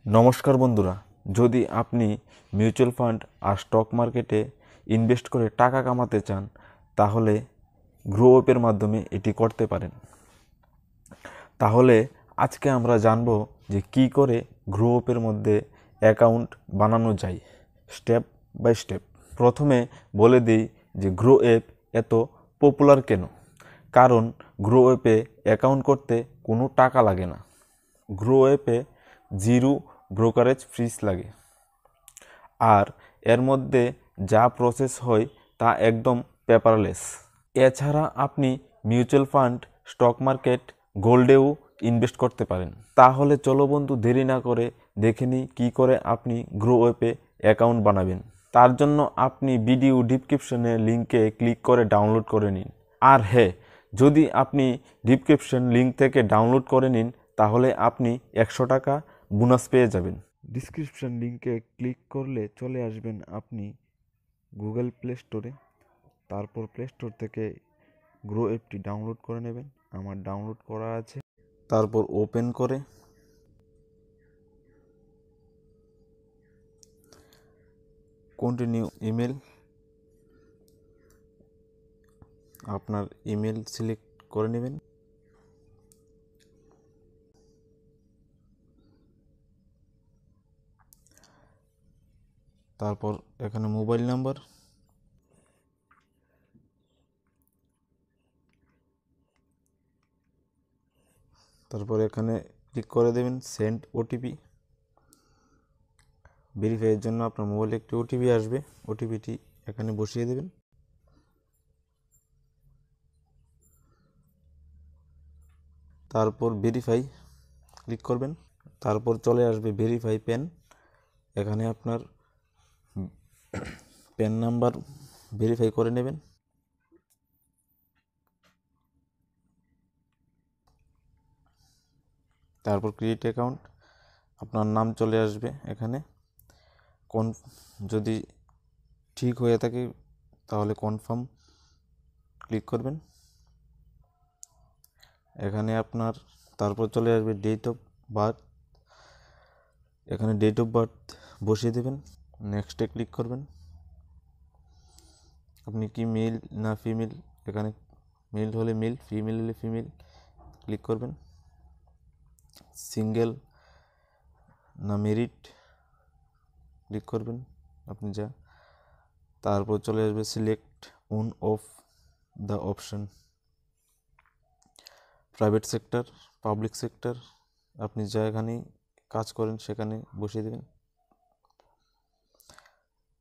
নমস্কার বন্ধুরা, যদি আপনি মিউচুয়াল ফান্ড আর স্টক মার্কেটে ইনভেস্ট করে টাকা কামাতে চান তাহলে গ্রো অ্যাপের মাধ্যমে এটি করতে পারেন। তাহলে আজকে আমরা জানব যে কি করে গ্রো অ্যাপের মধ্যে অ্যাকাউন্ট বানানো যায় স্টেপ বাই স্টেপ। প্রথমে বলে দিই যে গ্রো অ্যাপ এত পপুলার কেন। কারণ গ্রো অ্যাপে অ্যাকাউন্ট করতে কোনো টাকা লাগে না। গ্রো অ্যাপে জিরো ব্রোকারেজ ফিস লাগে, আর এর মধ্যে যা প্রসেস হয় তা একদম পেপারলেস। এছাড়া আপনি মিউচুয়াল ফান্ড, স্টক মার্কেট, গোল্ডেও ইনভেস্ট করতে পারেন। তাহলে চলো বন্ধু, দেরি না করে দেখে নিই কী করে আপনি গ্রো অ্যাপে অ্যাকাউন্ট বানাবেন। তার জন্য আপনি ভিডিও ডিসক্রিপশনে লিঙ্কে ক্লিক করে ডাউনলোড করে নিন। আর হ্যাঁ, যদি আপনি ডিসক্রিপশন লিঙ্ক থেকে ডাউনলোড করে নিন তাহলে আপনি 100 টাকা বোনাস পেয়ে যাবেন। ডিসক্রিপশন লিঙ্কে ক্লিক করলে চলে আসবেন আপনি গুগল প্লে স্টোরে। তারপর প্লে স্টোর থেকে গ্রো অ্যাপটি ডাউনলোড করে নেবেন। আমার ডাউনলোড করা আছে। তারপর ওপেন করে কন্টিনিউ ইমেল, আপনার ইমেল সিলেক্ট করে নেবেন। তারপর এখানে মোবাইল নাম্বার, তারপর এখানে ক্লিক করে দেবেন সেন্ড ওটিপি। ভেরিফাইয়ের জন্য আপনার মোবাইলে একটি ওটিপি আসবে, ওটিপিটি এখানে বসিয়ে দেবেন। তারপর ভেরিফাই ক্লিক করবেন। তারপর চলে আসবে ভেরিফাই প্যান। এখানে আপনার প্যান নাম্বার ভেরিফাই করে নেবেন। তারপর ক্রিয়েট অ্যাকাউন্ট, আপনার নাম চলে আসবে এখানে। যদি ঠিক হয়ে থাকে তাহলে কনফার্ম ক্লিক করবেন। এখানে আপনার তারপর চলে আসবে ডেট অফ বার্থ, এখানে ডেট অফ বার্থ বসিয়ে দেবেন। নেক্সটে ক্লিক করবেন। আপনি কি মেল না ফিমেল, এখানে মেল হলে মেল, ফিমেল হলে ফিমেল ক্লিক করবেন। সিঙ্গেল না মেরিড ক্লিক করবেন আপনি যা। তারপর চলে আসবে select one of the option, private sector, public sector, আপনি যা এখানে কাজ করেন সেখানে বসিয়ে দেবেন।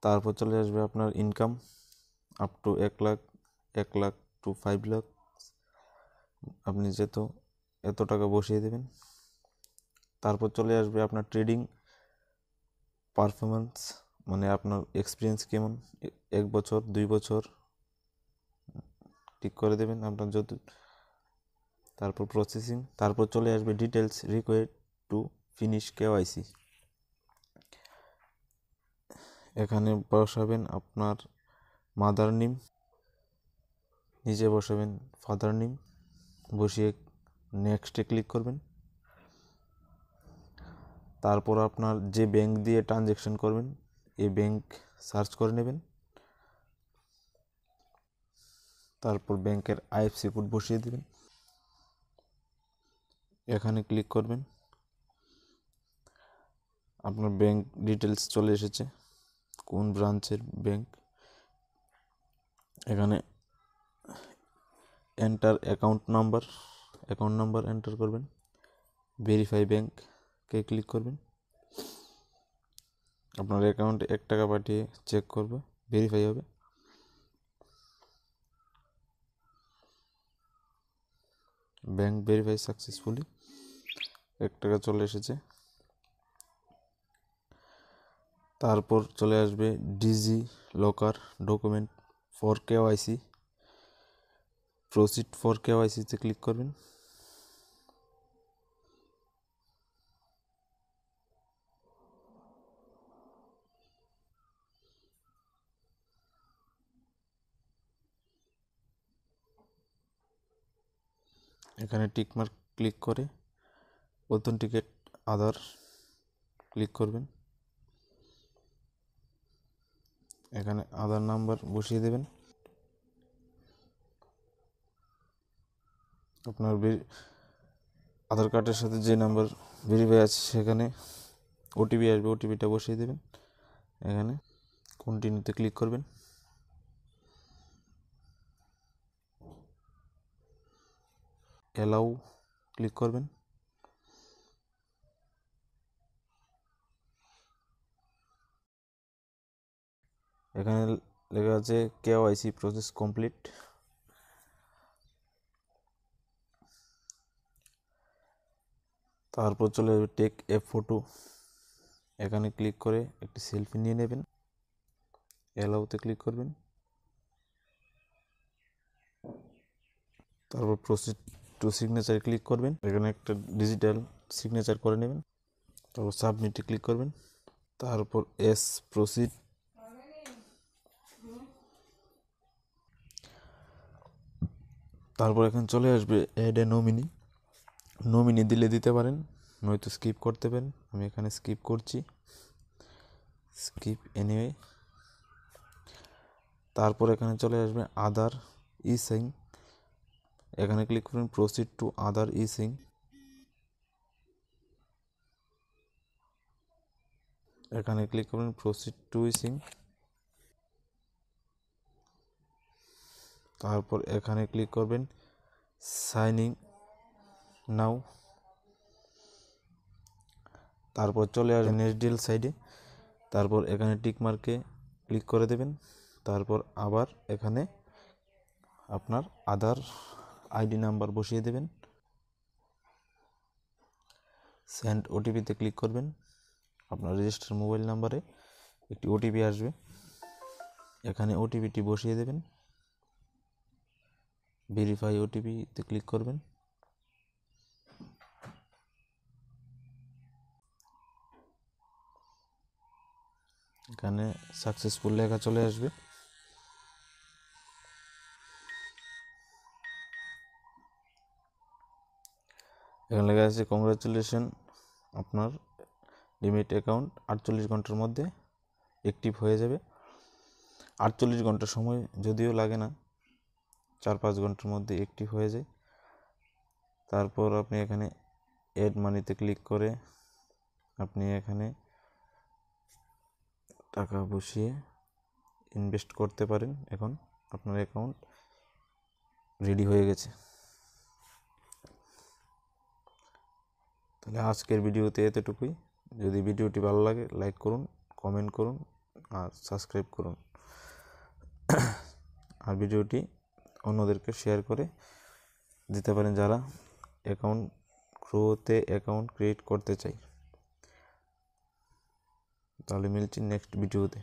তারপর চলে আসবে আপনার income up to 1 lakh, 1 lakh to 5 lakh, আপনি যেহেতু এত টাকা বসিয়ে দেবেন। তারপর চলে আসবে আপনার ট্রেডিং পারফরমেন্স, মানে আপনার এক্সপিরিয়েন্স কেমন, 1 বছর 2 বছর টিক করে দেবেন আপনার যত। তারপর প্রসেসিং, তারপর চলে আসবে details required to finish KYC. এখানে বসাবেন আপনার মাদার নেম, নিচে বসাবেন ফাদার নেম, বসিয়ে নেক্সটে ক্লিক করবেন। তারপর আপনার যে ব্যাংক দিয়ে ট্রানজ্যাকশন করবেন এই ব্যাংক সার্চ করে নেবেন। তারপর ব্যাংকের আইএফসি কোড বসিয়ে দেবেন, এখানে ক্লিক করবেন। আপনার ব্যাংক ডিটেলস চলে এসেছে, কোন ব্রাঞ্চের ব্যাংক। এখানে এন্টার অ্যাকাউন্ট নাম্বার এন্টার করবেন। ভেরিফাই ব্যাংকে ক্লিক করবেন। আপনার অ্যাকাউন্টে 1 টাকা পাঠিয়ে চেক করবে, ভেরিফাই হবে। ব্যাংক ভেরিফাই সাকসেসফুলি, 1 টাকা চলে এসেছে। তারপর চলে আসবে DigiLocker document for KYC, proceed for কেওয়াইসিতে ক্লিক করবেন। এখানে টিকমার্ক ক্লিক করে অথেন্টিকেট আধার ক্লিক করবেন। এখানে আধার নাম্বার বসিয়ে দেবেন। আপনার আধার কার্ডের সাথে যে নাম্বার ভেরিফাই আছে সেখানে ওটিপি আসবে, ওটিপিটা বসিয়ে দেবেন। এখানে কন্টিনিউতে ক্লিক করবেন। অ্যালাউ ক্লিক করবেন। এখানে লেখা আছে কেওয়াইসি প্রসেস কমপ্লিট। তারপর চলে যাবে টেক এ ফটো। এখানে ক্লিক করে একটি সেলফি নিয়ে নেবেন। অ্যালাউতে ক্লিক করবেন। তারপর প্রসিড টু সিগনেচারে ক্লিক করবেন। এখানে একটা ডিজিটাল সিগনেচার করে নেবেন। তারপর সাবমিটে ক্লিক করবেন। তারপর এস প্রসিড। তারপর এখানে চলে আসবে অ্যাড এ নমিনি। নমিনি দিলে দিতে পারেন, নয়তো স্কিপ করতে পারেন। আমি এখানে স্কিপ করছি, স্কিপ এনিওয়ে। তারপর এখানে চলে আসবে আদার ই সিং। এখানে ক্লিক করুন প্রসিড টু আদার ই সিং। এখানে ক্লিক করুন প্রসিড টু ই সিং। তারপর এখানে ক্লিক করবেন সাইনিং নাও। তারপর চলে আসবেন এসডিএল সাইডে। তারপর এখানে টিক মার্কে ক্লিক করে দেবেন। তারপর আবার এখানে আপনার আধার আইডি নাম্বার বসিয়ে দেবেন। সেন্ড ওটিপিতে ক্লিক করবেন। আপনার রেজিস্টার মোবাইল নাম্বারে একটি ওটিপি আসবে, এখানে ওটিপিটি বসিয়ে দেবেন। ভেরিফাই ওটিপিতে ক্লিক করবেন। এখানে সাকসেসফুল লেখা চলে আসবে। এখানে লেখা আছে কংগ্রাচুলেশন, আপনার লিমিট অ্যাকাউন্ট 48 ঘন্টার মধ্যে অ্যাক্টিভ হয়ে যাবে। 48 ঘন্টা সময় যদিও লাগে না, 4-5 ঘন্টার মধ্যে অ্যাক্টিভ হয়ে যায়। তারপর আপনি এখানে অ্যাড মানিতে ক্লিক করে আপনি এখানে টাকা বসিয়ে ইনভেস্ট করতে পারেন। এখন আপনার অ্যাকাউন্ট রেডি হয়ে গেছে। তাহলে আজকের ভিডিওতে এতটুকুই। যদি ভিডিওটি ভালো লাগে লাইক করুন, কমেন্ট করুন আর সাবস্ক্রাইব করুন। আর ভিডিওটি অন্যদেরকে শেয়ার করে দিতে পারেন যারা গ্রোতে অ্যাকাউন্ট ক্রিয়েট করতে চাই। তাহলে মিলছি নেক্সট ভিডিওতে।